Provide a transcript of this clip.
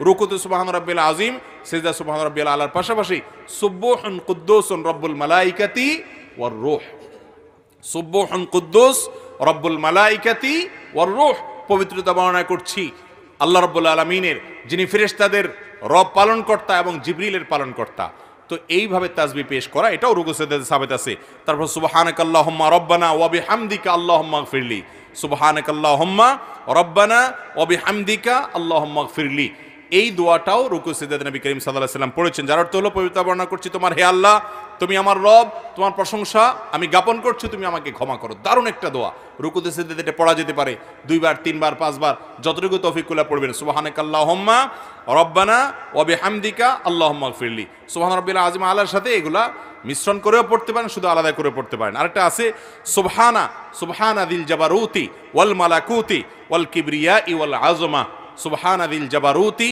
রুকুতে সুবহান রাব্বিল আযীম, সিজদা সুবহান রাব্বিল আলার পাশাপাশি সুবহুন কুদ্দুসুন রব্বুল মালাইকাতি ওয়ার রূহ, সুবহুন কুদ্দুস রব্বুল মালাইকাতি ওয়ার রূহ, পবিত্রতা বর্ণনা করছি আল্লাহ রাব্বুল আলামিনের, যিনি ফেরেশতাদের রব পালনকর্তা এবং জিবরিলের পালনকর্তা। তো এইভাবে তাসবিহ পেশ করা এটাও রুকু সিজদাতে সাবিত আছে। তারপর সুবহানাকাল্লাহুম্মা রব্বানা ওয়া বিহামদিকা আল্লাহুম্মা গফিরলি, সুবহানাকাল্লাহুম্মা রব্বানা ওয়া বিহামদিকা আল্লাহুম্মা গফিরলি, এই দোয়াটাও রুকু সিজদাতে নবী করিম সাল্লাল্লাহু আলাইহি ওয়াসাল্লাম পড়েছেন, যার অর্থ হলো পবিত্রতা বর্ণনা করছি তোমার, হে আল্লাহ তুমি আমার রব, তোমার প্রশংসা আমি জ্ঞাপন করছি, তুমি আমাকে ক্ষমা করো। দারুণ একটা দোয়া, রুকুতে সিজদাতে এটা পড়া যেতে পারে 2 বার 3 বার 5 বার, যতটুকু তৌফিকুল্লাহ পড়বেন। সুবহানাকাল্লাহুম্মা রব্বানা ওয়া বিহামদিকা আল্লাহুম্মা গফিরলি, সুবহান রাব্বিল আযীম আলার সাথে এগুলা মিশ্রণ করেও পড়তে পারেন, শুধু আলাদা করে পড়তে পারেন। আরেকটা আছে সুবহানা দিল জাবারুতি ওয়াল মালাকুতি ওয়াল কিবরিয়াই ওয়াল আযমা, সুবহানা দিল জাবারুতি